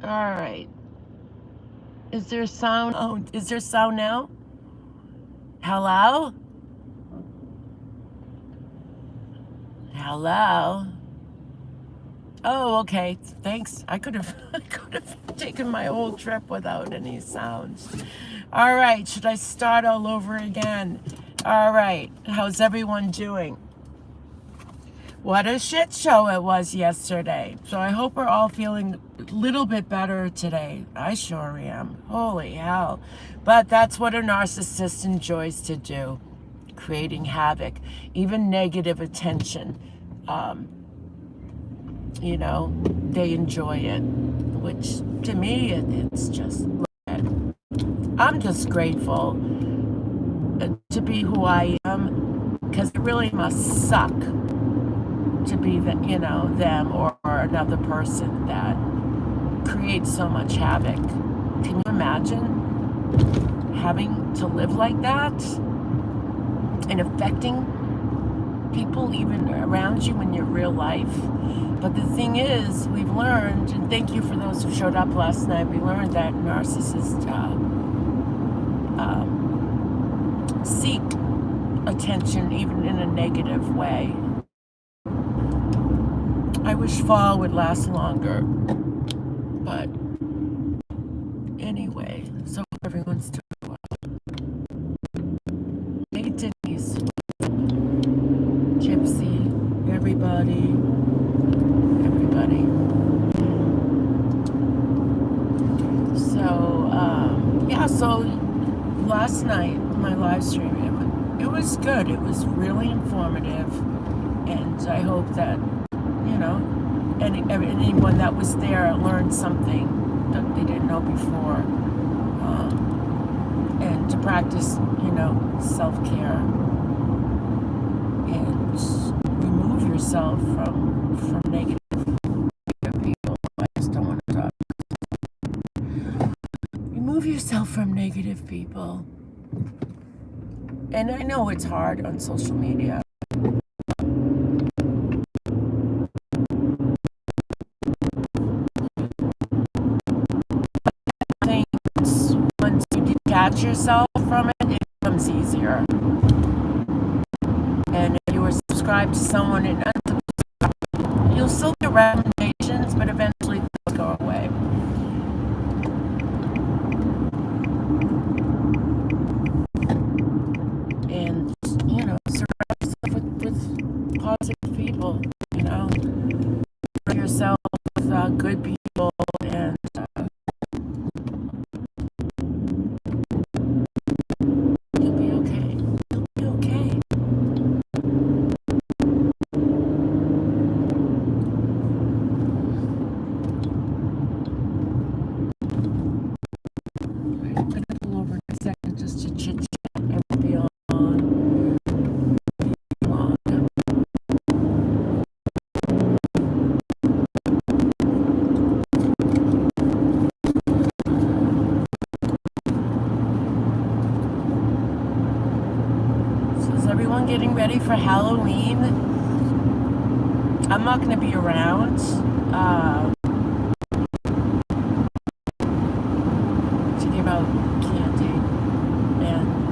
All right. Is there sound? Oh, is there sound now? Hello? Hello? Oh, okay. Thanks. I could have taken my whole trip without any sounds. All right. Should I start all over again? All right. How's everyone doing? What a shit show it was yesterday. So I hope we're all feeling a little bit better today. I sure am. Holy hell. But that's what a narcissist enjoys to do. Creating havoc, even negative attention. You know, they enjoy it, which to me, it's just, I'm just grateful to be who I am, because it really must suck to be, them or another person that creates so much havoc. Can you imagine having to live like that and affecting people even around you in your real life? But the thing is, we've learned, and thank you for those who showed up last night, we learned that narcissists seek attention even in a negative way. I wish fall would last longer, but anyway, so everyone's doing well. Hey Denise, Gypsy, everybody. So, so last night, my live stream, it was good. It was really informative, and I hope that, anyone that was there learned something that they didn't know before, and to practice, self-care and remove yourself from negative people. I just don't want to talk. Remove yourself from negative people. And I know it's hard on social media. Once you detach yourself from it, it becomes easier. And if you were subscribed to someone and unsubscribe, you'll still get recommendations, but eventually they'll go away. And, surround yourself with positive people, surround yourself with good just to chit chat and be on. So is everyone getting ready for Halloween? I'm not going to be around. To give out candy, and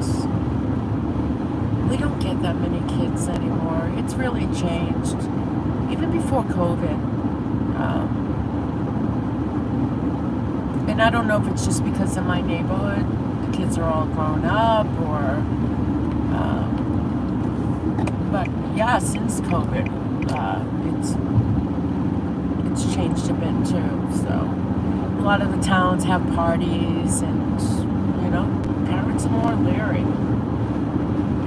we don't get that many kids anymore. It's really changed, even before COVID. And I don't know if it's just because in my neighborhood the kids are all grown up, or but yeah, since COVID, it's changed a bit too. So a lot of the towns have parties, and parents are more leery.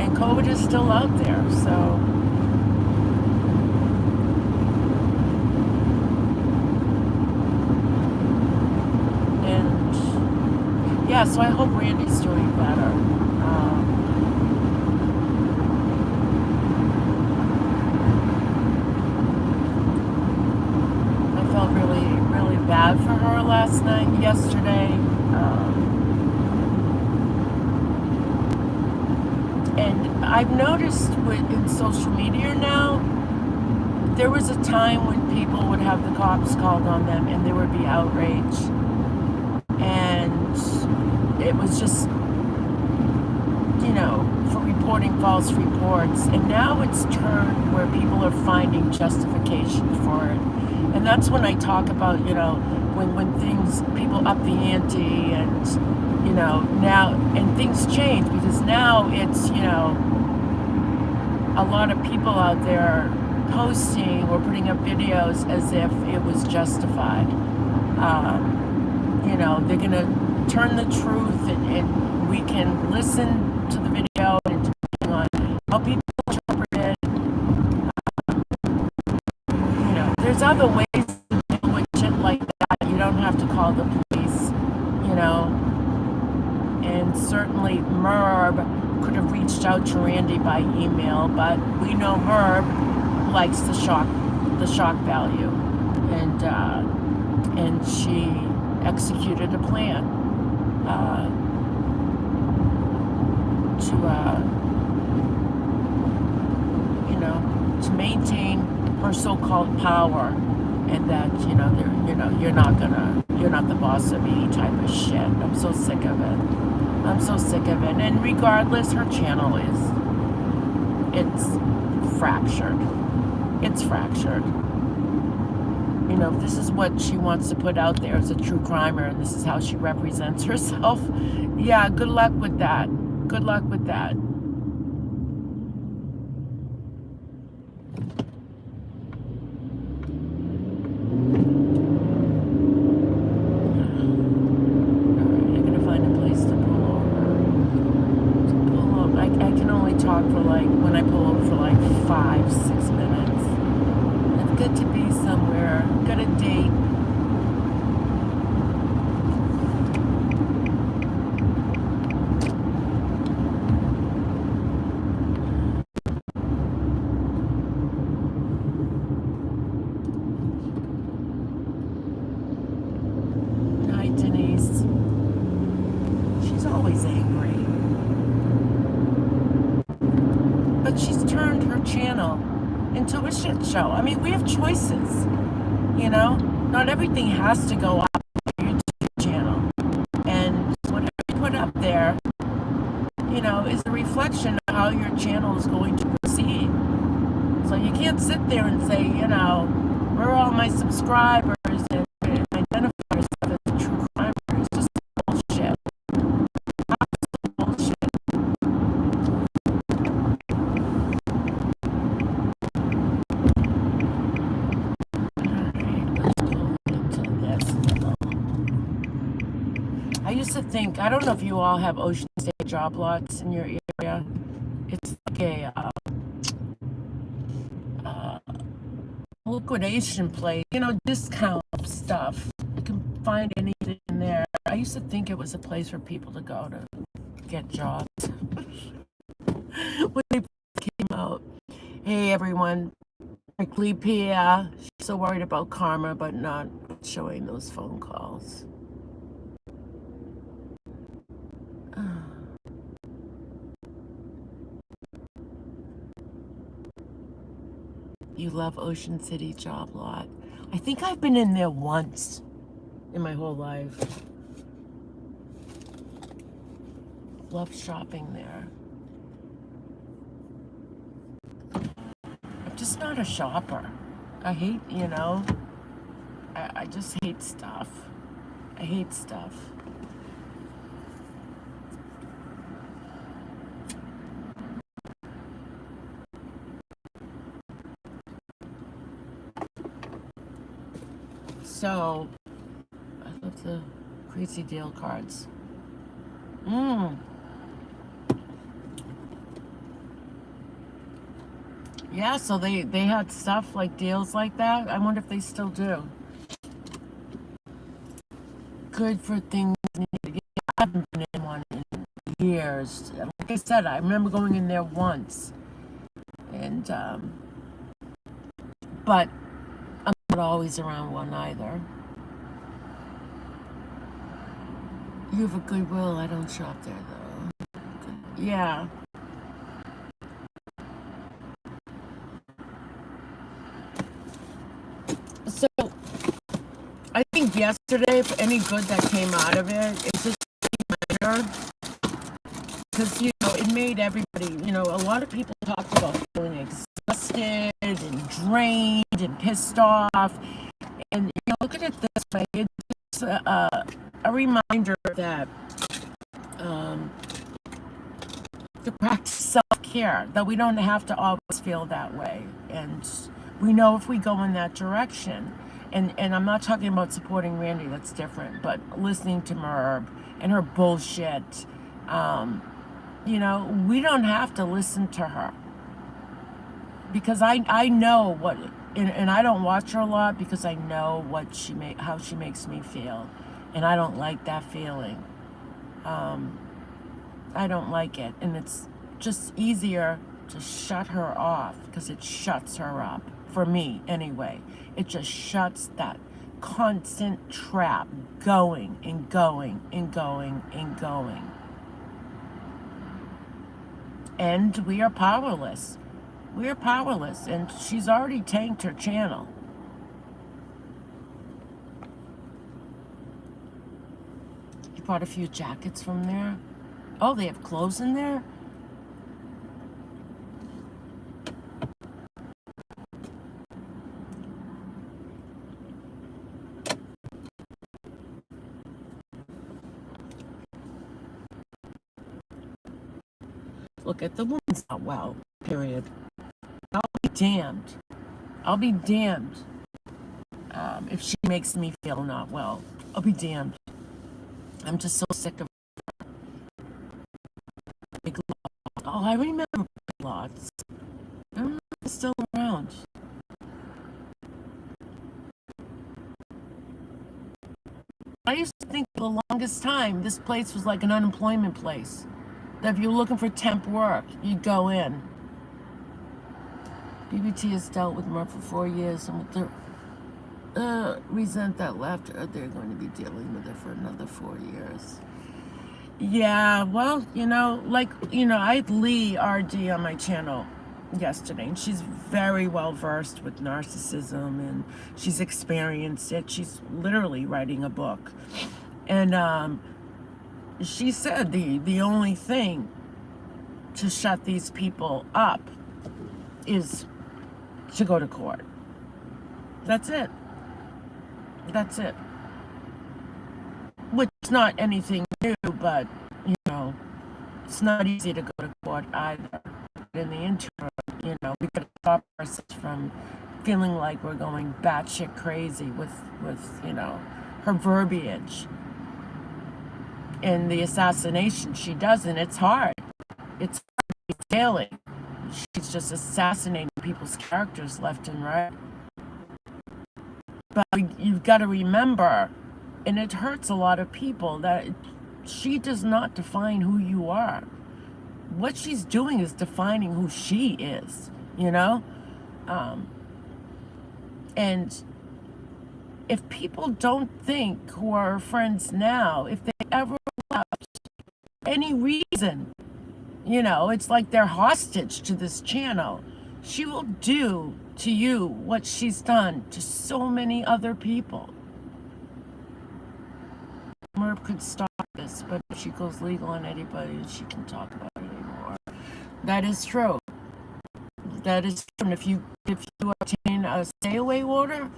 And COVID is still out there, so and yeah, so I hope Randy's doing better. I felt really, really bad for her yesterday. And I've noticed in social media now, there was a time when people would have the cops called on them and there would be outrage. And it was just, for reporting false reports. And now it's turned where people are finding justification for it. And that's when I talk about, when people up the ante, and now, and things change, because now it's, a lot of people out there posting or putting up videos as if it was justified. They're going to turn the truth, and we can listen to the video, and depending on how people interpret it, there's other ways to deal with shit like that. You don't have to call the police, and certainly Merb could have reached out to Randy by email, but we know Merb likes the shock value, and she executed a plan to maintain her so-called power, and that you're not the boss of me type of shit. I'm so sick of it. And regardless, her channel it's fractured. If this is what she wants to put out there as a true crimer, and this is how she represents herself, yeah, good luck with that. I can only talk for when I pull over for 5-6 minutes. It's good to be somewhere, got a date. Hi, Denise. She's always angry. But she's turned her channel into a shit show. I mean, we have choices, Not everything has to go up on your YouTube channel. And whatever you put up there, is a reflection of how your channel is going to proceed. So you can't sit there and say, where are all my subscribers, and identify yourself as a true crimer. It's just bullshit. Absolute bullshit. I used to think, I don't know if you all have Ocean State job lots in your area. It's like a liquidation place, discount stuff. You can find anything in there. I used to think it was a place for people to go to get jobs when they came out. Hey everyone, Leap here. She's so worried about karma, but not showing those phone calls. You love Ocean City job lot. I think I've been in there once in my whole life. Love shopping there. I'm just not a shopper. I hate, I just hate stuff. I hate stuff. So, I love the crazy deal cards. Yeah, so they had stuff like deals like that. I wonder if they still do. Good for things needed. Yeah, I haven't been in one in years. Like I said, I remember going in there once. And, but I'm not always around one either. You have a Goodwill. I don't shop there, though. Yeah. So, I think yesterday, if any good that came out of it, it's just minor. Because, it made everybody, a lot of people talked about feeling exhausted and drained and pissed off. And, look at it this way. It's a reminder that to practice self-care, that we don't have to always feel that way. And we know if we go in that direction, and I'm not talking about supporting Randy, that's different, but listening to Merb and her bullshit, we don't have to listen to her. Because I know what, and I don't watch her a lot because I know how she makes me feel. And I don't like that feeling. I don't like it. And it's just easier to shut her off because it shuts her up. For me, anyway. It just shuts that constant trap going and going and going and going. And we are powerless. We are powerless. And she's already tanked her channel. You bought a few jackets from there? Oh, they have clothes in there? Look at the woman's not well, period. I'll be damned. I'll be damned if she makes me feel not well. I'll be damned. I'm just so sick of her. Big Lots. Oh, I remember Big Lots. I don't know if it's still around. I used to think for the longest time this place was like an unemployment place. That if you're looking for temp work, you'd go in. BBT has dealt with Merv for 4 years, and with the resent that left her, they're going to be dealing with it for another 4 years. Yeah, well, I had Lee RD on my channel yesterday, and she's very well versed with narcissism, and she's experienced it. She's literally writing a book. And she said the only thing to shut these people up is to go to court. That's it. That's it. Which is not anything new, but, it's not easy to go to court either. In the interim, we got to stop ourselves from feeling like we're going batshit crazy with her verbiage. And the assassination she does, and it's hard. It's daily. She's just assassinating people's characters left and right. But you've got to remember, and it hurts a lot of people, that she does not define who you are. What she's doing is defining who she is, you know? And if people don't think who are her friends now, if they ever left any reason, you know, it's like they're hostage to this channel. She will do to you what she's done to so many other people. Merb could stop this, but if she goes legal on anybody, she can talk about it anymore. That is true. That is true. And if you obtain a stay-away order,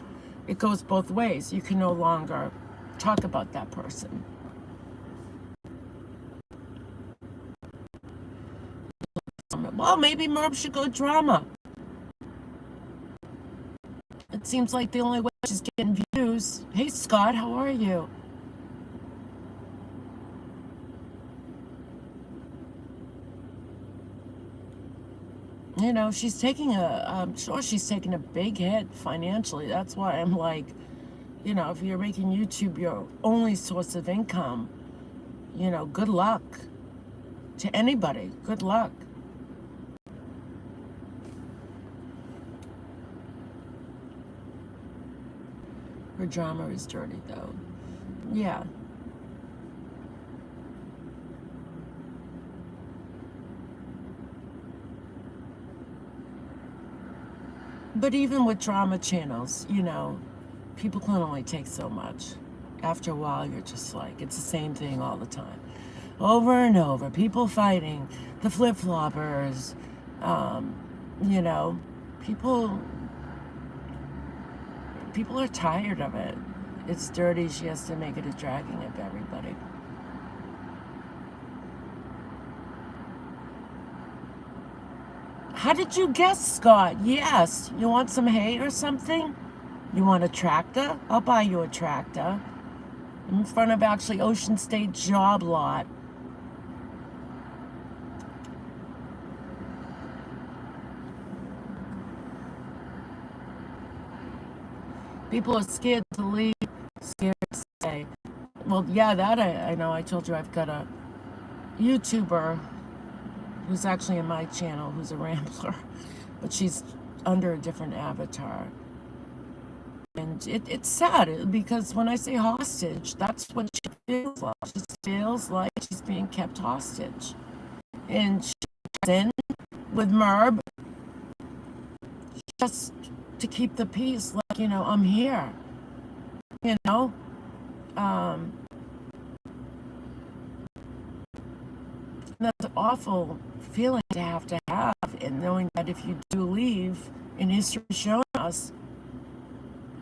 it goes both ways. You can no longer talk about that person. Well, maybe Merb should go drama. It seems like the only way she's getting views. Hey, Scott, how are you? You know, she's taking I'm sure she's taking a big hit financially. That's why I'm like, you know, if you're making YouTube your only source of income, you know, good luck to anybody. Good luck. Her drama is dirty, though. Yeah. But even with drama channels, you know, people can only take so much. After a while, you're just like, it's the same thing all the time. Over and over, people fighting, the flip-floppers, you know, people are tired of it. It's dirty. She has to make it a dragging of everybody. How did you guess, Scott? Yes. You want some hay or something? You want a tractor? I'll buy you a tractor. I'm in front of actually Ocean State Job Lot. People are scared to leave, scared to stay. Well, yeah, that I know. I told you I've got a YouTuber who's actually in my channel, who's a rambler, but she's under a different avatar. And it's sad, because when I say hostage, that's what she feels like. She feels like she's being kept hostage. And she's in with Merb just to keep the peace, like, you know, I'm here, you know? That's an awful feeling to have, and knowing that if you do leave, and history has shown us,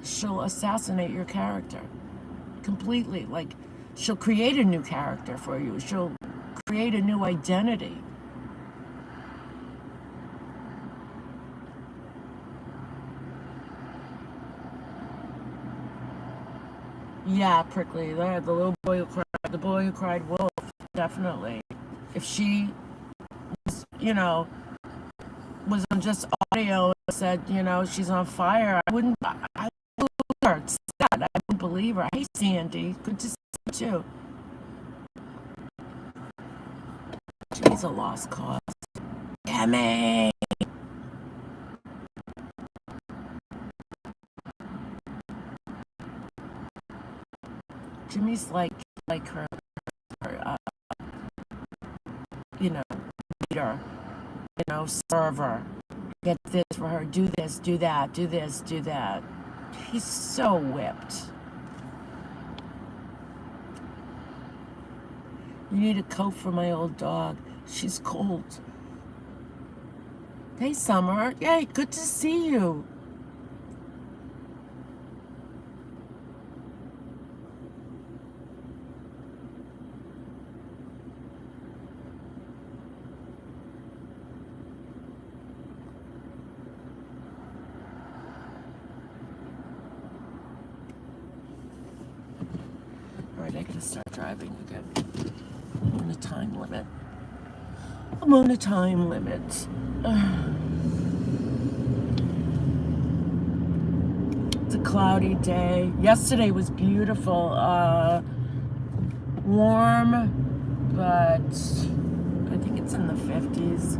she'll assassinate your character completely. Like, she'll create a new character for you. She'll create a new identity. Yeah, Prickly. The little boy who cried, the boy who cried wolf, definitely. If she was, you know, was on just audio and said, you know, she's on fire, I wouldn't believe her. It's sad. I wouldn't believe her. Hey, Sandy. Good to see you, too. She's a lost cause. Emmy! Jimmy's like her you know, leader, you know, server. Get this for her, do this, do that, do this, do that. He's so whipped. You need a coat for my old dog. She's cold. Hey, Summer. Yay, good to see you. I gotta start driving again. I'm on a time limit. I'm on a time limit. It's a cloudy day. Yesterday was beautiful. Warm. but I think it's in the 50s.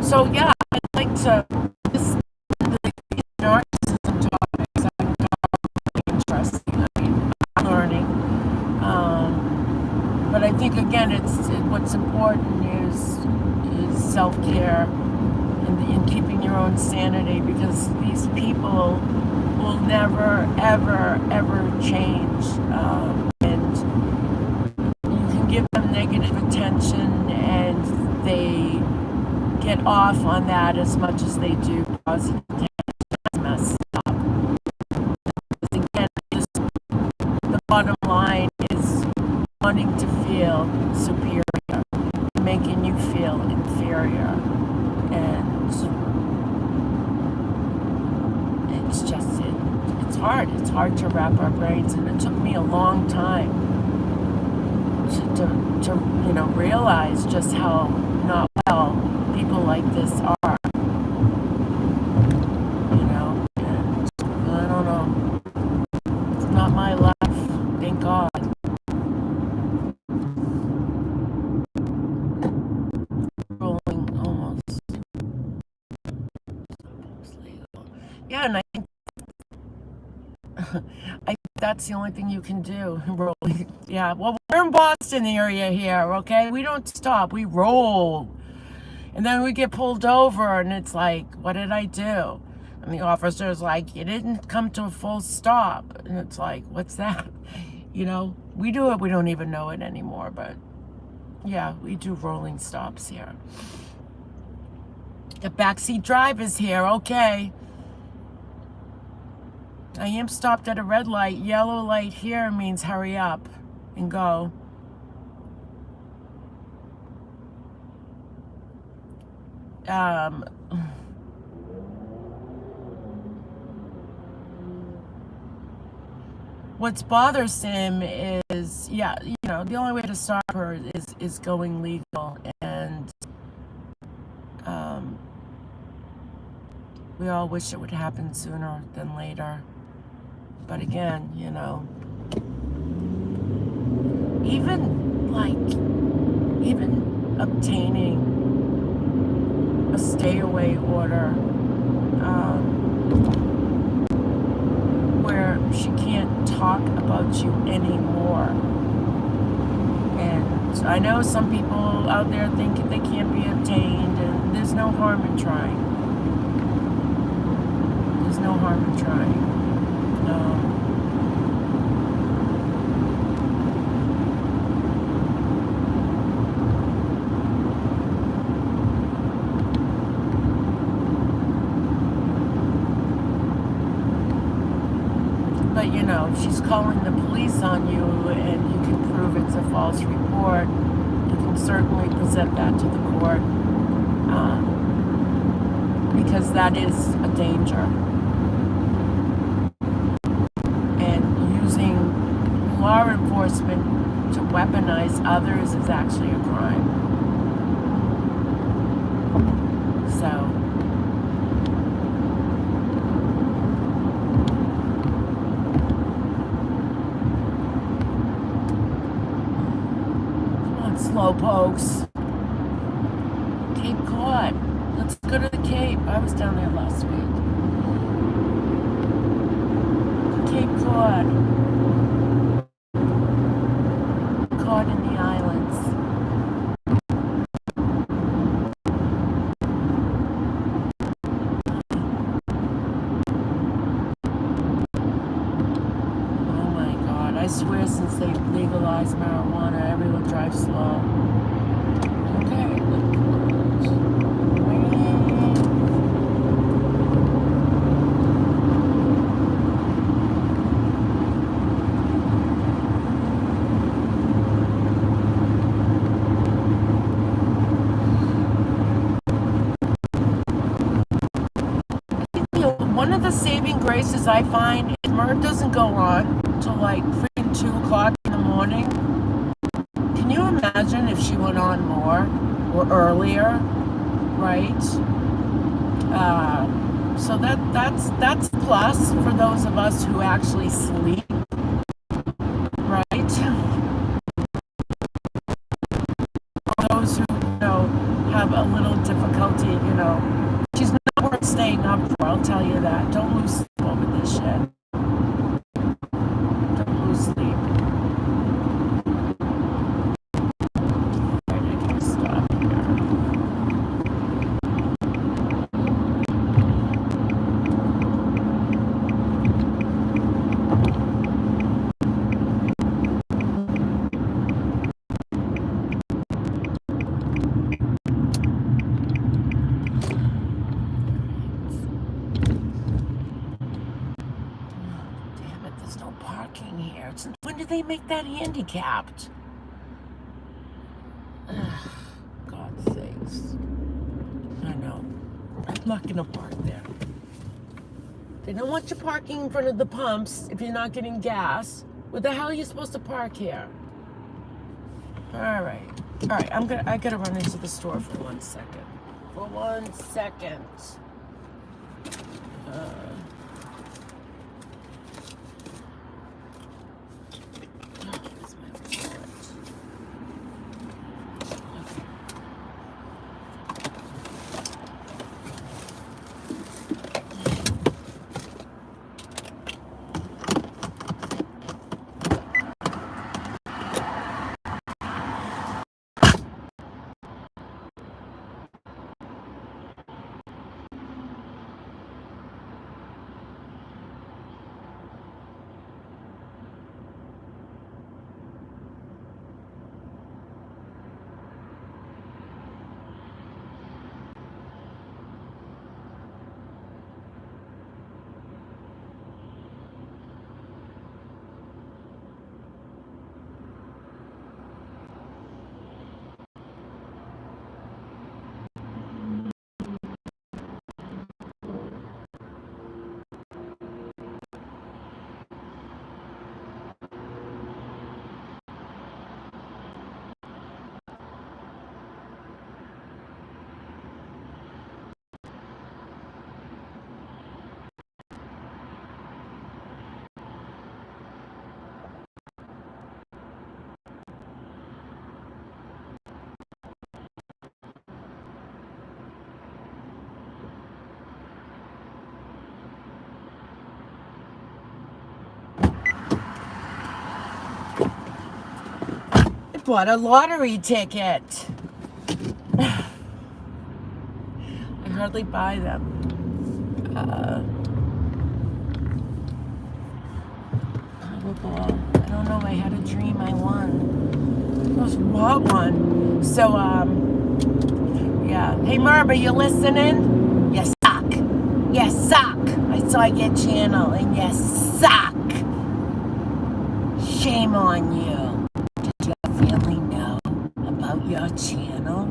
So yeah, I'd like to, this, the narcissism topics I thought really interesting. I mean, I'm learning. But I think again, what's important is self-care and keeping your own sanity, because these people will never, ever, ever change. And you can give them negative attention and they get off on that as much as they do positive attention. That's messed up. Because again, the bottom line is wanting to feel superior, making you feel inferior, and it's just it's hard. It's hard to wrap our brains, and it took me a long time to realize just how not well people like this are. And I don't know. It's not my life, thank God. Yeah, and I think that's the only thing you can do. Rolling. Yeah, well, we're in Boston area here, okay? We don't stop. We roll. And then we get pulled over, and it's like, what did I do? And the officer's like, you didn't come to a full stop. And it's like, what's that? We do it. We don't even know it anymore. But, yeah, we do rolling stops here. The backseat driver's here, okay. I am stopped at a red light. Yellow light here means hurry up and go. What's bothersome is, the only way to stop her is going legal, and we all wish it would happen sooner than later. But again, even obtaining a stay-away order where she can't talk about you anymore. And I know some people out there think they can't be obtained, and there's no harm in trying. There's no harm in trying. But if she's calling the police on you and you can prove it's a false report, you can certainly present that to the court, because that is a danger. And using law enforcement to weaponize others is actually a crime. So slowpokes. Cape Cod. Let's go to the Cape. I was down there last week. Cape Cod. Cod in the islands. Oh my God. I swear since they legalized marijuana, everyone drives slow. Okay. of the saving graces I find is Merv doesn't go on till like freaking 2 o'clock in the morning. Can you imagine if she went on more or earlier, right? So that's plus for those of us who actually sleep, right? For those who, have a little difficulty, she's not worth staying up for, I'll tell you that. Don't lose sleep over this shit. Don't lose sleep. Alright, I can stop here. Here. When did they make that handicapped? God's sakes. I know. I'm not going to park there. They don't want you parking in front of the pumps if you're not getting gas. Where the hell are you supposed to park here? All right. I got to run into the store for 1 second. For 1 second. Bought a lottery ticket. I hardly buy them. Powerball. I don't know. I had a dream I won. I just bought one. So, yeah. Hey, Merv, are you listening? You suck. You suck. I saw your channel and you suck. Shame on you. Your channel?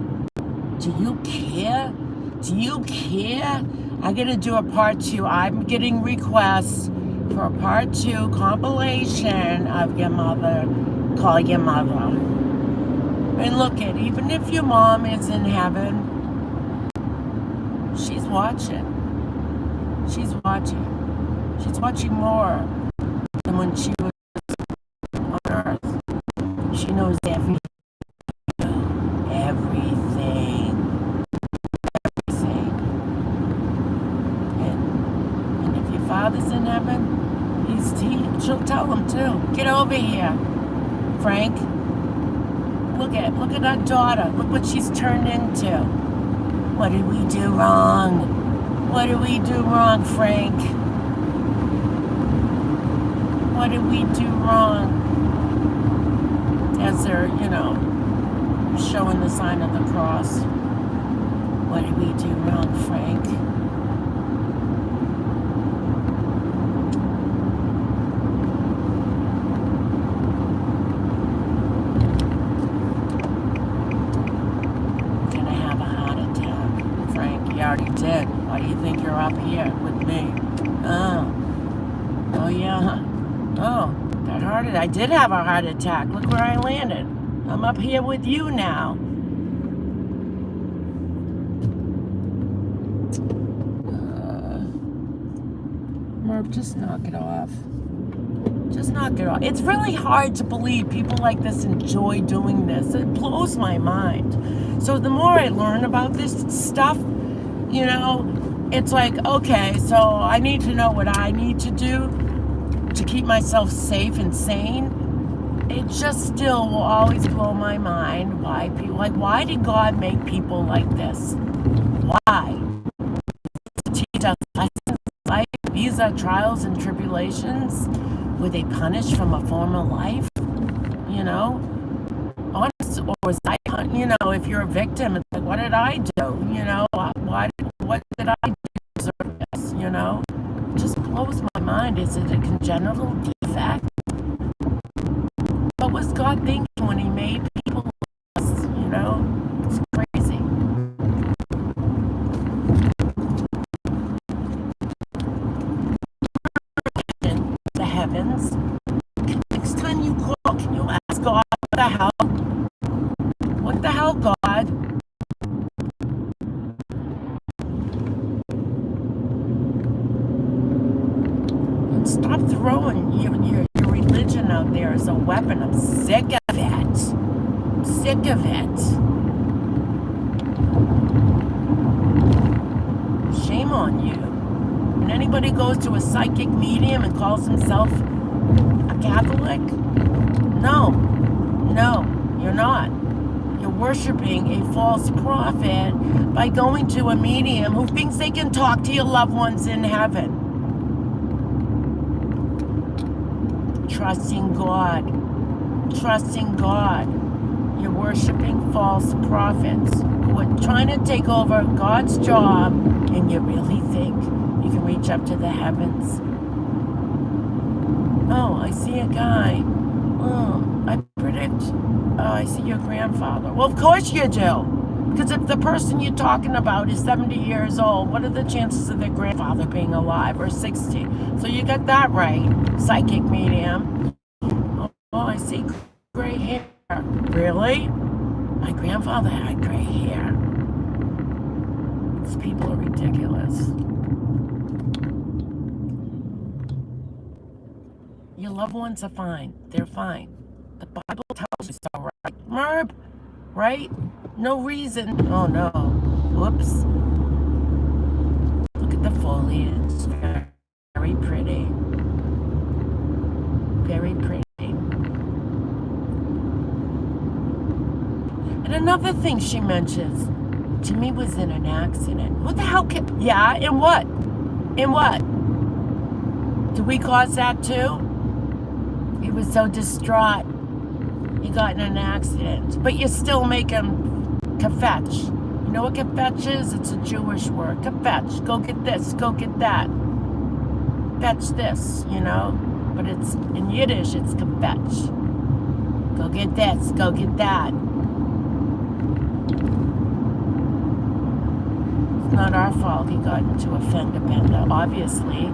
Do you care? Do you care? I gotta do a part 2. I'm getting requests for a part 2 compilation of your mother. Call your mother. And look at, even if your mom is in heaven, she's watching. She's watching. She's watching more than when she was on earth. She knows everything. Father's in heaven, she'll tell him too. Get over here, Frank. Look at our daughter. Look what she's turned into. What did we do wrong? What did we do wrong, Frank? What did we do wrong? As they're, showing the sign of the cross. What did we do wrong, Frank? You already did. Why do you think you're up here with me? yeah. Oh, I did have a heart attack. Look where I landed. I'm up here with you now. Merv, just knock it off. Just knock it off. It's really hard to believe people like this enjoy doing this. It blows my mind. So the more I learn about this stuff, you know, it's like, okay, so I need to know what I need to do to keep myself safe and sane. It just still will always blow my mind why people, like, why did God make people like this? Why? To teach us lessons in life? These are trials and tribulations. Were they punished from a former life? You know? Honest, or was I, you know, if you're a victim, it's like, what did I do? You know, what did I do to deserve this? You know? It just blows my mind. Is it a congenital defect? What was God thinking when he made people like us? You know? It's crazy. The heavens. Next time you call, can you ask God, what the hell? What the hell, God? And stop throwing your religion out there as a weapon. I'm sick of it. I'm sick of it. Shame on you. When anybody goes to a psychic medium and calls himself a Catholic, no, you're not. You're worshiping a false prophet by going to a medium who thinks they can talk to your loved ones in heaven. Trusting God. You're worshiping false prophets who are trying to take over God's job, and you really think you can reach up to the heavens. Oh, I see a guy. Oh, I predict. Oh, I see your grandfather. Well, of course you do. Because if the person you're talking about is 70 years old, what are the chances of their grandfather being alive, or 60? So you got that right, psychic medium. Oh, I see gray hair. Really? My grandfather had gray hair. These people are ridiculous. Your loved ones are fine. They're fine. The Bible tells you so, right? Merb, right? No reason. Oh, no. Whoops. Look at the foliage. Very pretty. Very pretty. And another thing she mentions, Jimmy was in an accident. What the hell? Yeah, in what? In what? Did we cause that too? He was so distraught. He got in an accident. But you still make him kafetch. You know what kafetch is? It's a Jewish word. Kafetch. Go get this. Go get that. Fetch this, you know? But it's in Yiddish, it's kafetch. Go get this. Go get that. It's not our fault he got into a fender bender, obviously.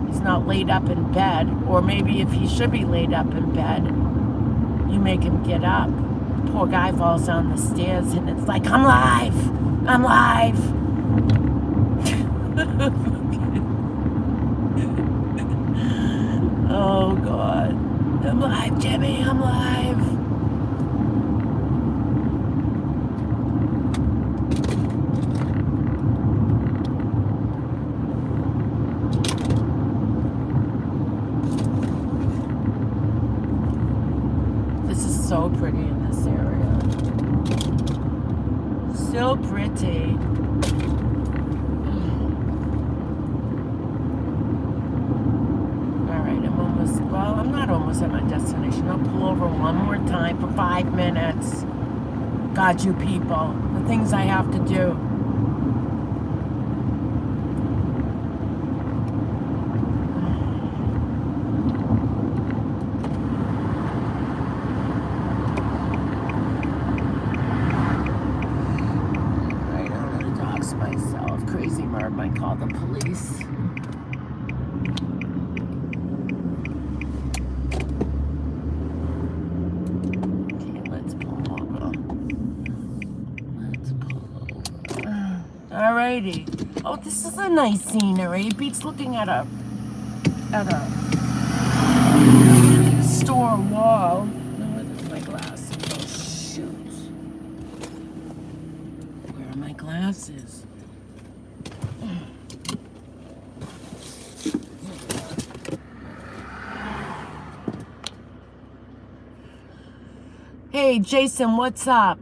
He's not laid up in bed, or maybe if he should be laid up in bed, you make him get up. Poor guy falls down the stairs and it's like, I'm live! I'm live! Oh God. I'm live, Jimmy, I'm live. So pretty in this area. So pretty. Alright, I'm not almost at my destination. I'll pull over one more time for 5 minutes. God, you people. The things I have to do. Myself. Crazy Merv might call the police. Alrighty. Oh, this is a nice scenery. It beats looking at a store wall. No, where's my glasses? Oh, shoot. Where are my glasses? Hey, Jason, what's up?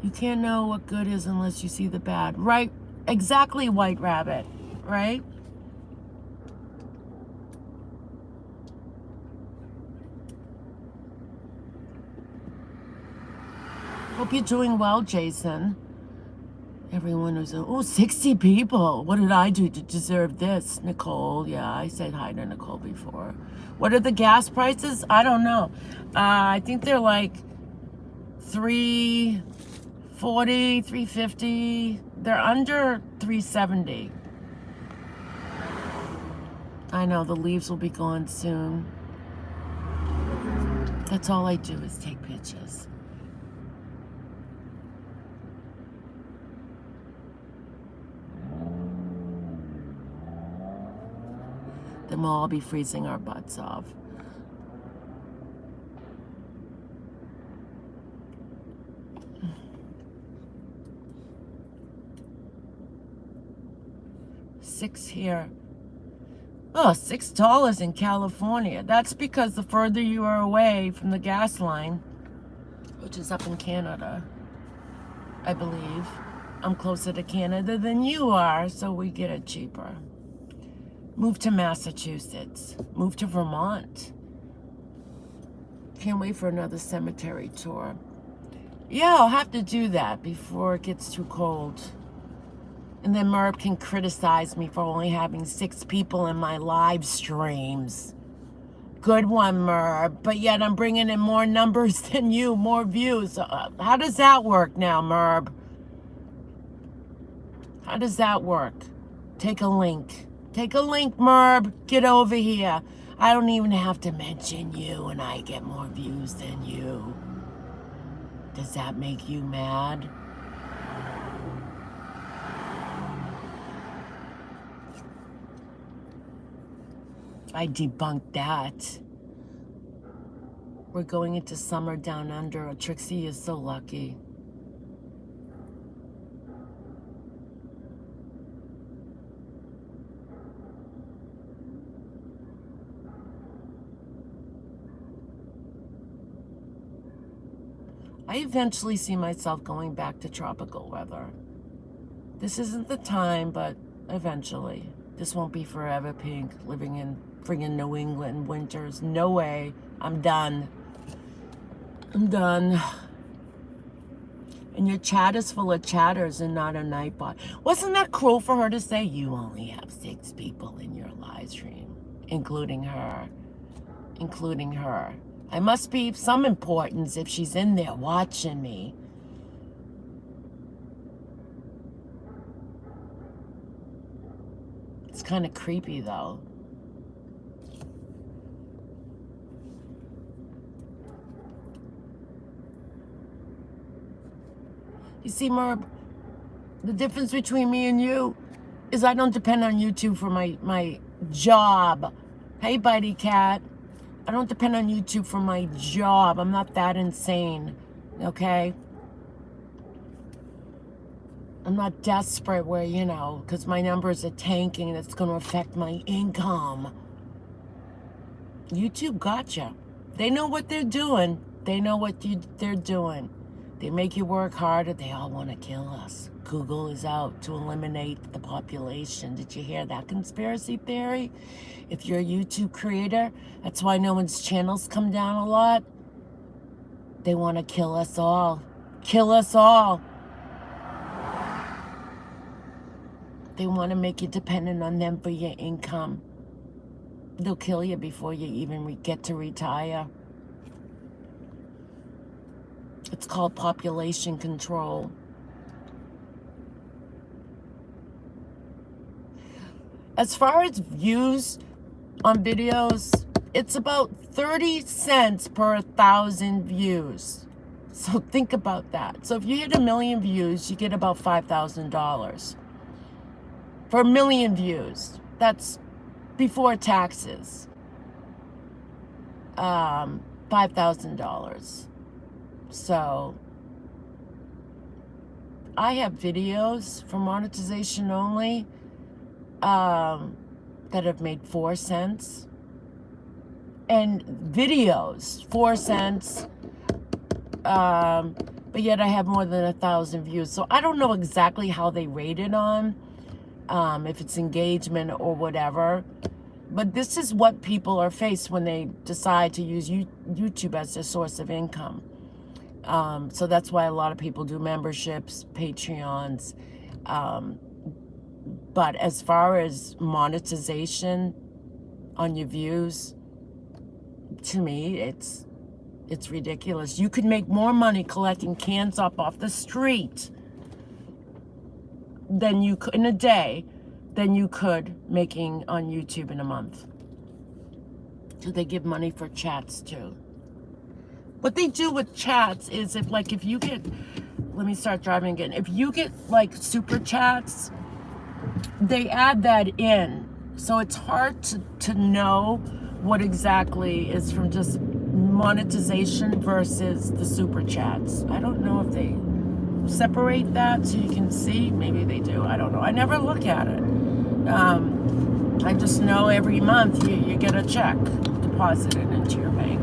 You can't know what good is unless you see the bad. Right? Exactly, White Rabbit. Right? Hope you're doing well, Jason. Everyone was, 60 people. What did I do to deserve this? Nicole, yeah, I said hi to Nicole before. What are the gas prices? I don't know. I think they're like $3.40, $3.50. They're under $3.70. I know, the leaves will be gone soon. That's all I do is take pictures. Then we'll all be freezing our butts off. $6 here. Oh, $6 in California. That's because the further you are away from the gas line, which is up in Canada, I believe. I'm closer to Canada than you are, so we get it cheaper. Move to Massachusetts. Move to Vermont. Can't wait for another cemetery tour. Yeah, I'll have to do that before it gets too cold. And then Merb can criticize me for only having 6 people in my live streams. Good one, Merb. But yet I'm bringing in more numbers than you, more views. How does that work now, Merb? How does that work? Take a link. Take a link, Merb. Get over here. I don't even have to mention you and I get more views than you. Does that make you mad? I debunked that. We're going into summer down under. Trixie is so lucky. I eventually see myself going back to tropical weather. This isn't the time, but eventually. This won't be forever, Pink, living in friggin' New England winters. No way. I'm done. I'm done. And your chat is full of chatters and not a nightbot. Wasn't that cruel for her to say you only have 6 people in your live stream, including her? Including her. I must be of some importance if she's in there watching me. It's kind of creepy, though. You see, Merb, the difference between me and you is I don't depend on YouTube for my job. Hey, buddy cat. I don't depend on YouTube for my job. I'm not that insane, okay? I'm not desperate where, because my numbers are tanking and it's going to affect my income. YouTube gotcha. They know what they're doing. They know what they're doing. They make you work harder. They all want to kill us. Google is out to eliminate the population. Did you hear that conspiracy theory? If you're a YouTube creator, that's why no one's channels come down a lot. They want to kill us all. Kill us all. They want to make you dependent on them for your income. They'll kill you before you even get to retire. It's called population control. As far as views on videos, it's about 30 cents per 1,000 views. So think about that. So if you hit 1 million views, you get about $5,000. For 1 million views, that's before taxes. $5,000. So I have videos for monetization only that have made 4 cents. And videos, 4 cents. But yet I have more than 1,000 views. So I don't know exactly how they rate it on, if it's engagement or whatever. But this is what people are faced when they decide to use YouTube as their source of income. So that's why a lot of people do memberships, Patreons. But as far as monetization on your views, to me, it's ridiculous. You could make more money collecting cans up off the street than you could in a day than you could making on YouTube in a month. Do they give money for chats too? What they do with chats is if you get, let me start driving again. If you get like super chats, they add that in. So it's hard to know what exactly is from just monetization versus the super chats. I don't know if they separate that so you can see. Maybe they do. I don't know. I never look at it. I just know every month you get a check deposited into your bank.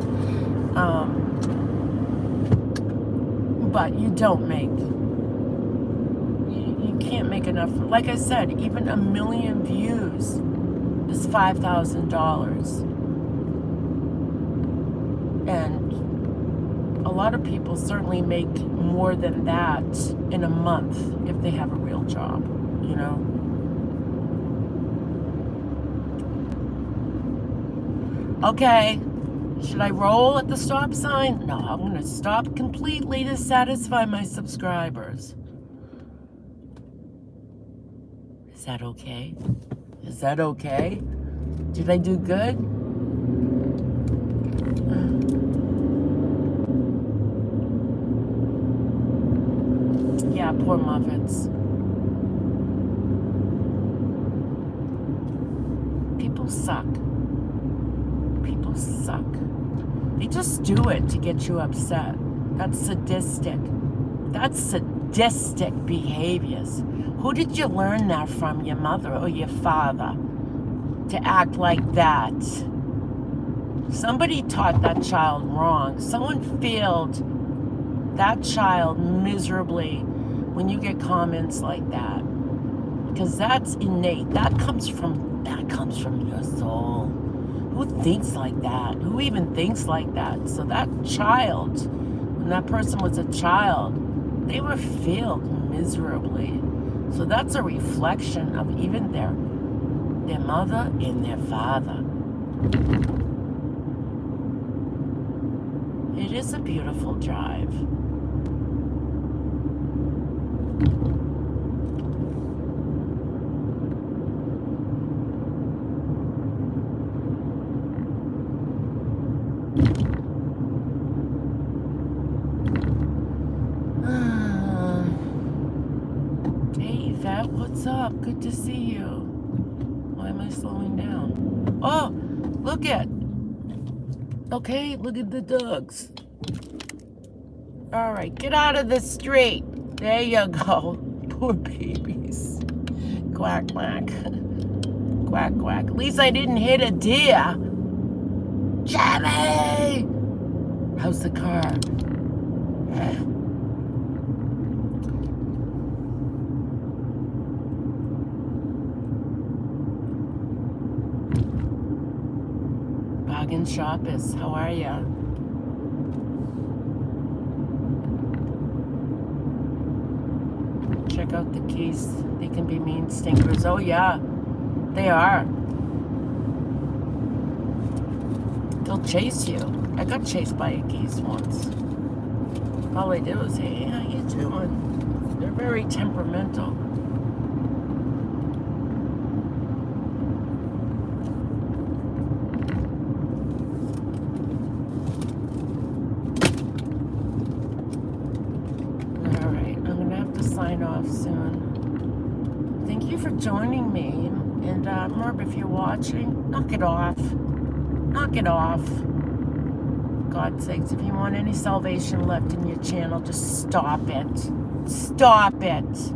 But you don't make, you can't make enough. Like I said, even 1 million views is $5,000. And a lot of people certainly make more than that in a month if they have a real job, you know? Okay, should I roll at the stop sign? No, I'm going to stop completely to satisfy my subscribers. Is that okay? Is that okay? Did I do good? Yeah, poor Muppets. People suck. People suck. They just do it to get you upset. That's sadistic. That's sadistic behaviors. Who did you learn that from, your mother or your father? To act like that. Somebody taught that child wrong. Someone failed that child miserably when you get comments like that. Because that's innate. That comes from your soul. Who thinks like that? Who even thinks like that? So that child, when that person was a child, they were failed miserably. So that's a reflection of even their mother and their father. It is a beautiful drive. Hey, Yvette, what's up? Good to see you. Why am I slowing down? Oh, look at. Okay, look at the dogs. All right, get out of the street. There you go. Poor babies. Quack, quack. Quack, quack. At least I didn't hit a deer. Jimmy! How's the car? Bargain shoppers, how are ya? Check out the geese. They can be mean stinkers. Oh yeah, they are. They'll chase you. I got chased by a geese once. All they did was, hey, how you doing? They're very temperamental. Merb, if you're watching, knock it off. Knock it off. For God's sakes, if you want any salvation left in your channel, just stop it. Stop it.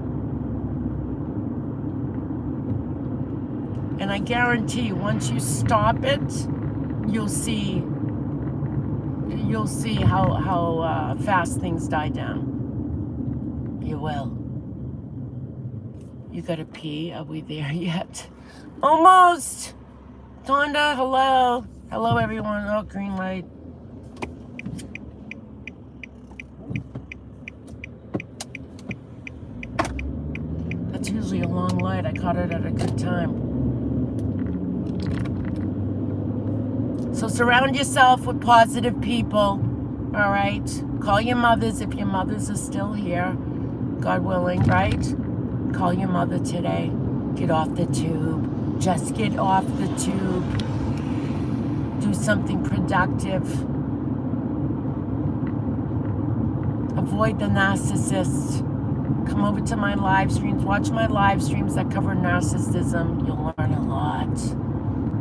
And I guarantee you, once you stop it, you'll see how fast things die down. You will. You gotta pee? Are we there yet? Almost! Tonda, hello. Hello, everyone. Oh, green light. That's usually a long light. I caught it at a good time. So surround yourself with positive people, all right? Call your mothers if your mothers are still here, God willing, right? Call your mother today. Get off the tube. Just get off the tube. Do something productive. Avoid the narcissist. Come over to my live streams. Watch my live streams that cover narcissism. You'll learn a lot.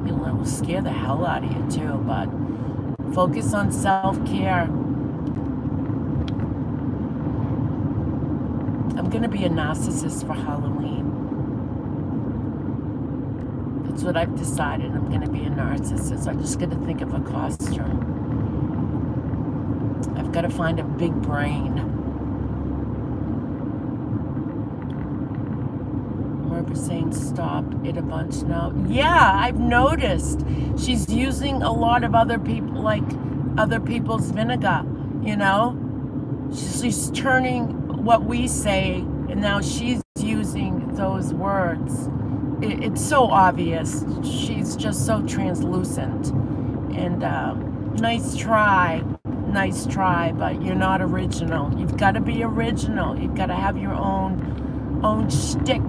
It will scare the hell out of you too, but focus on self-care. I'm gonna be a narcissist for Halloween. That's what I've decided. I'm gonna be a narcissist. I'm just gonna think of a costume. I've got to find a big brain. Saying stop it a bunch now. Yeah, I've noticed she's using a lot of other people, like other people's vinegar, you know. She's turning what we say, and now she's using those words. It's so obvious. She's just so translucent. And nice try, but you're not original. You've got to be original. You've got to have your own shtick.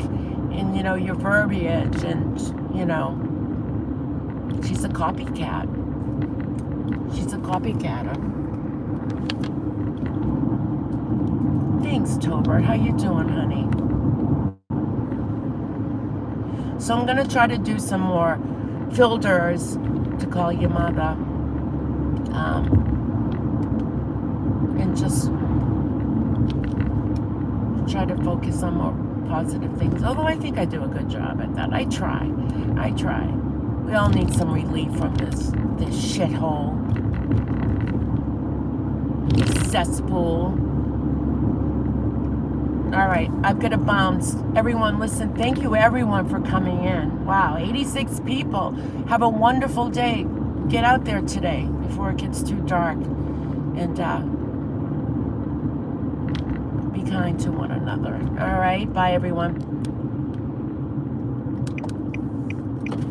And, you know, your verbiage, and, you know, she's a copycat. She's a copycatter. Thanks, Tobert. How you doing, honey? So I'm going to try to do some more filters to call your mother. And just try to focus on more positive things, although I think I do a good job at that. I try. We all need some relief from this shithole, this cesspool. All right, I've got to bounce. Everyone, listen, thank you everyone for coming in. Wow, 86 people. Have a wonderful day. Get out there today before it gets too dark, and be kind to one another. All right, bye everyone.